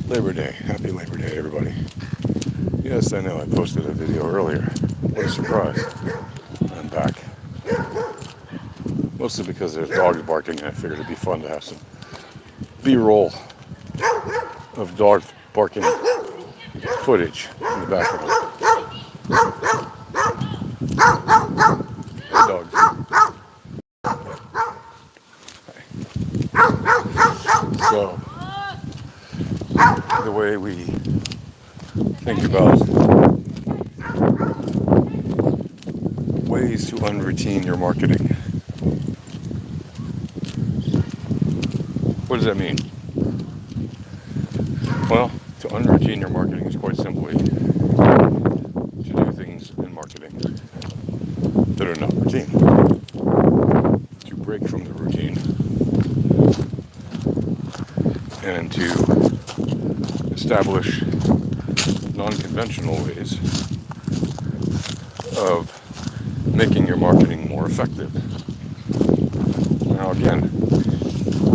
Labor Day. Happy Labor Day, everybody. Yes, I know, I posted a video earlier. What a surprise. I'm back. Mostly because there's dogs barking and I figured it'd be fun to have some B-roll of dog barking footage in the background. Hey, dogs. So, the way we think about ways to unroutine your marketing. What does that mean? Well, to unroutine your marketing is quite simply to do things in marketing that are not routine. To break from the routine and to establish non-conventional ways of making your marketing more effective. Now again,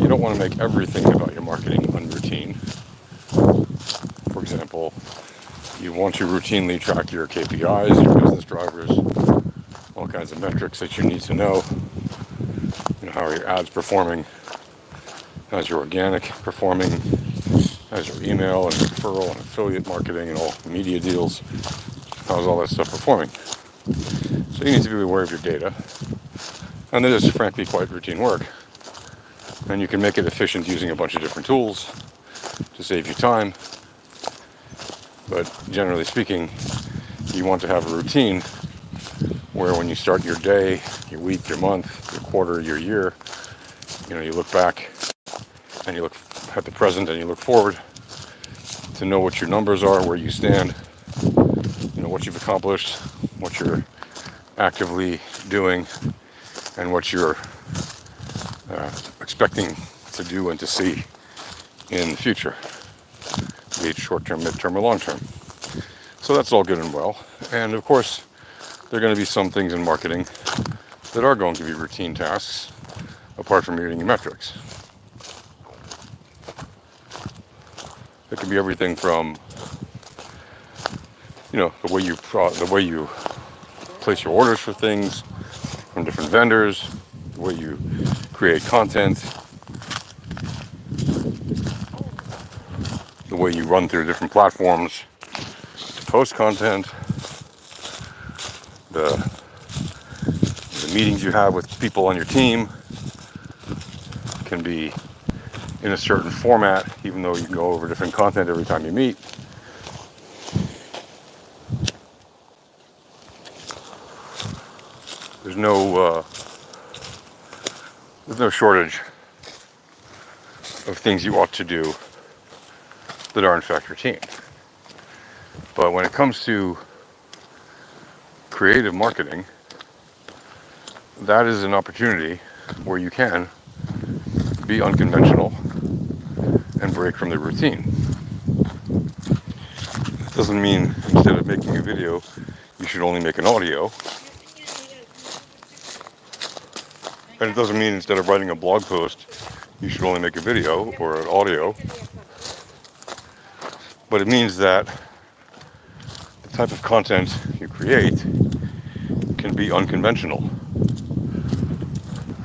you don't want to make everything about your marketing unroutine. For example, you want to routinely track your KPIs, your business drivers, all kinds of metrics that you need to know. How are your ads performing? How's your organic performing? How's your email and referral and affiliate marketing and all media deals? How's all that stuff performing? So you need to be aware of your data. And it is frankly quite routine work. And you can make it efficient using a bunch of different tools to save you time. But generally speaking, you want to have a routine where when you start your day, your week, your month, your quarter, your year, you look back and you look at the present and you look forward to know what your numbers are, where you stand, what you've accomplished, what you're actively doing, and what you're expecting to do and to see in the future, be it short-term, mid-term, or long-term. So that's all good and well. And of course, there are going to be some things in marketing that are going to be routine tasks, apart from reading your metrics. It can be everything from, the way you place your orders for things from different vendors, the way you create content, the way you run through different platforms to post content, the meetings you have with people on your team can be in a certain format, even though you go over different content every time you meet. There's no shortage of things you ought to do that are in fact routine. But when it comes to creative marketing, that is an opportunity where you can be unconventional and break from the routine. That doesn't mean instead of making a video, you should only make an audio. And it doesn't mean instead of writing a blog post, you should only make a video or an audio. But it means that the type of content you create can be unconventional.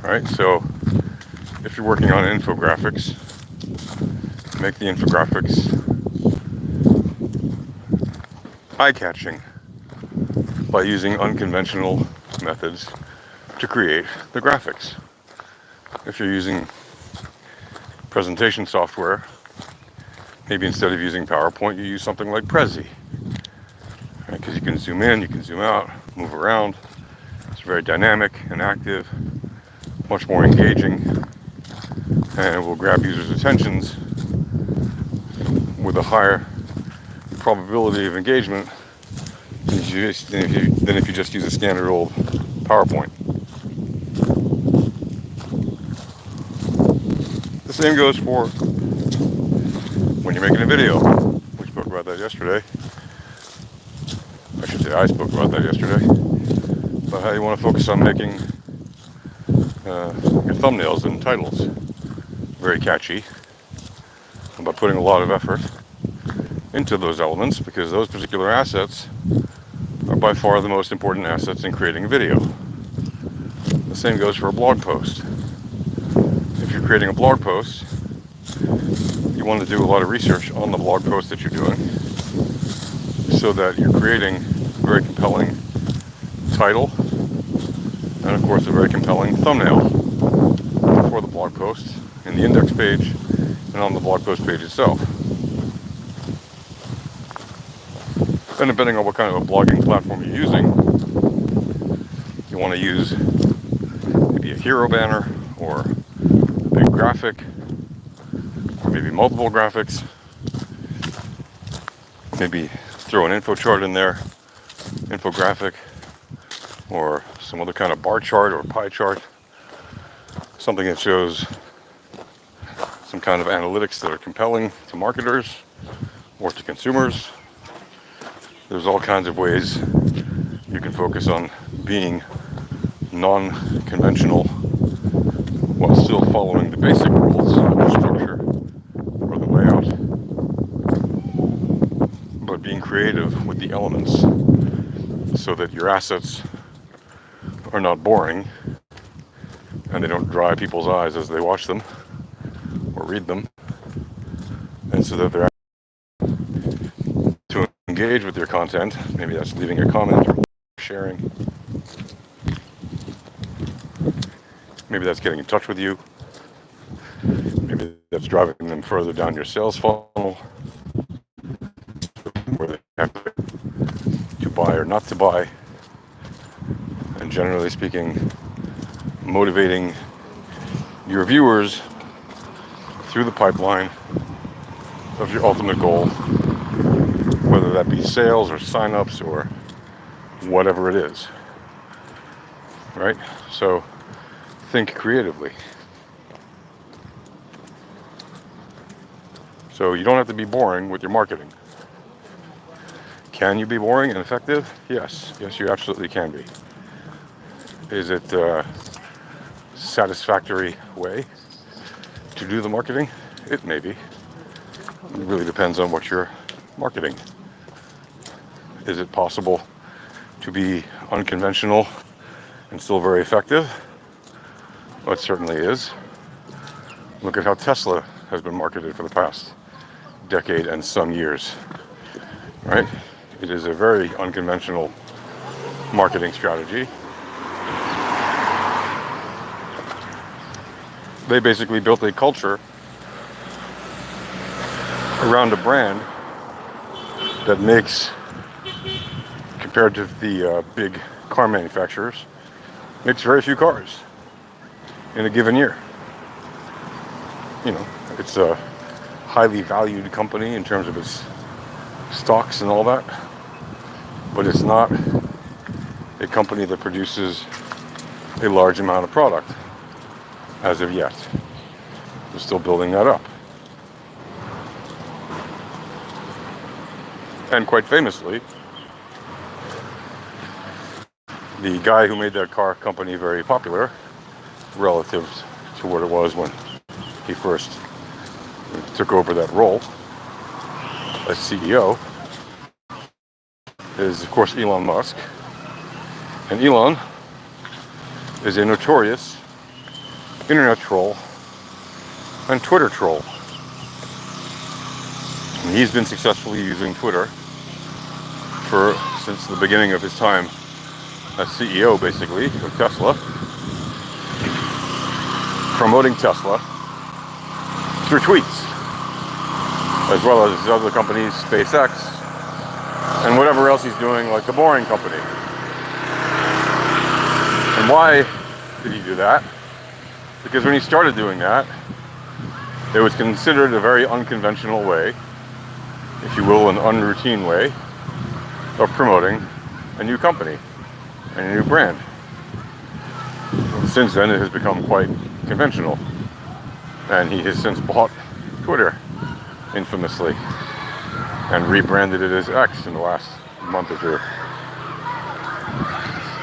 Right? So if you're working on infographics, make the infographics eye-catching by using unconventional methods to create the graphics. If you're using presentation software, maybe instead of using PowerPoint, you use something like Prezi. Because you can zoom in, you can zoom out, move around. It's very dynamic and active, much more engaging, and it will grab users' attentions with a higher probability of engagement than if you just use a standard old PowerPoint. The same goes for when you're making a video. We spoke about that yesterday. I should say I spoke about that yesterday. About how you want to focus on making your thumbnails and titles very catchy, by putting a lot of effort into those elements, because those particular assets are by far the most important assets in creating a video. The same goes for a blog post. If you're creating a blog post, you want to do a lot of research on the blog post that you're doing so that you're creating a very compelling title and of course a very compelling thumbnail for the blog post in the index page and on the blog post page itself. Then depending on what kind of a blogging platform you're using, you want to use maybe a hero banner or a big graphic, or maybe multiple graphics. Maybe throw an info chart in there, infographic, or some other kind of bar chart or pie chart, something that shows some kind of analytics that are compelling to marketers or to consumers. There's all kinds of ways you can focus on being non-conventional while still following the basic rules of the structure or the layout, but being creative with the elements so that your assets are not boring and they don't dry people's eyes as they watch them or read them, and so that they're to engage with your content. Maybe that's leaving a comment or sharing. Maybe that's getting in touch with you. Maybe that's driving them further down your sales funnel, where they have to buy or not to buy. And generally speaking, motivating your viewers through the pipeline of your ultimate goal, whether that be sales or signups or whatever it is, right? So think creatively. So you don't have to be boring with your marketing. Can you be boring and effective? Yes. Yes, you absolutely can be. Is it a satisfactory way to do the marketing? It may be. It really depends on what you're marketing. Is it possible to be unconventional and still very effective? Well, it certainly is. Look at how Tesla has been marketed for the past decade and some years, right? It is a very unconventional marketing strategy. They basically built a culture around a brand that makes, compared to the big car manufacturers, makes very few cars in a given year. You know, it's a highly valued company in terms of its stocks and all that, but it's not a company that produces a large amount of product as of yet. We're still building that up. And quite famously, the guy who made that car company very popular relative to what it was when he first took over that role as CEO is, of course, Elon Musk. And Elon is a notorious internet troll and Twitter troll. And he's been successfully using Twitter since the beginning of his time as CEO, basically, of Tesla, promoting Tesla through tweets, as well as other companies, SpaceX, and whatever else he's doing, like the Boring Company. And why did he do that? Because when he started doing that, it was considered a very unconventional way, if you will, an unroutine way of promoting a new company and a new brand. Since then, it has become quite conventional, and he has since bought Twitter, infamously, and rebranded it as X in the last month or two.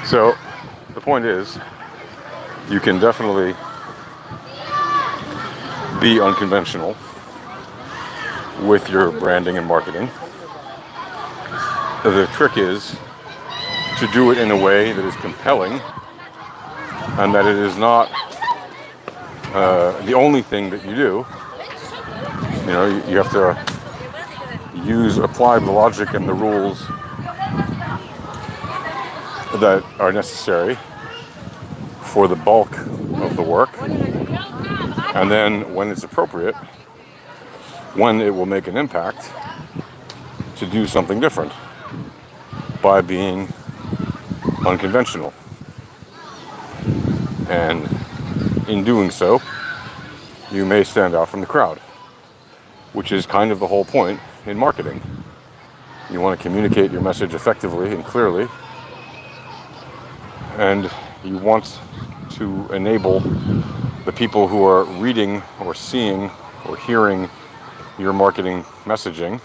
So the point is, you can definitely be unconventional with your branding and marketing. The trick is to do it in a way that is compelling and that it is not the only thing that you do. You know, you have to apply the logic and the rules that are necessary for the bulk of the work. And then when it's appropriate, when it will make an impact, to do something different by being unconventional. And in doing so, you may stand out from the crowd, which is kind of the whole point in marketing. You want to communicate your message effectively and clearly, and you want to enable the people who are reading or seeing or hearing your marketing messaging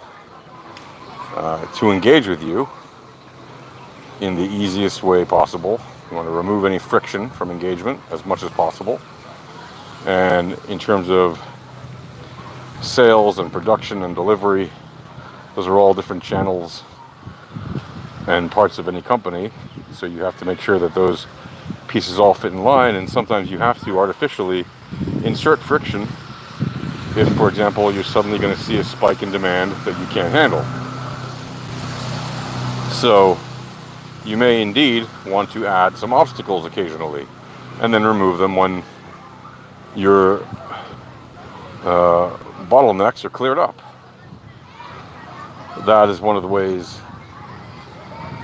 to engage with you in the easiest way possible. You want to remove any friction from engagement as much as possible. And in terms of sales and production and delivery, those are all different channels and parts of any company. So you have to make sure that those pieces all fit in line, and sometimes you have to artificially insert friction if, for example, you're suddenly going to see a spike in demand that you can't handle. So you may indeed want to add some obstacles occasionally and then remove them when your bottlenecks are cleared up. That is one of the ways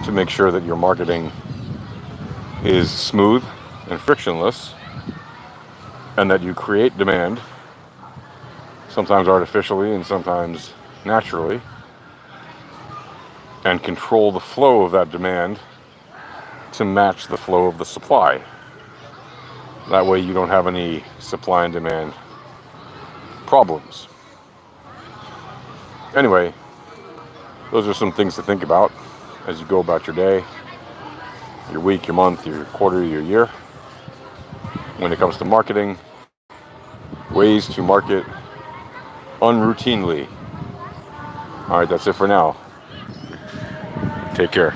to make sure that your marketing is smooth and frictionless, and that you create demand, sometimes artificially and sometimes naturally, and control the flow of that demand to match the flow of the supply. That way you don't have any supply and demand problems. Anyway, those are some things to think about as you go about your day, your week, your month, your quarter, your year. When it comes to marketing, ways to market unroutinely. All right, that's it for now. Take care.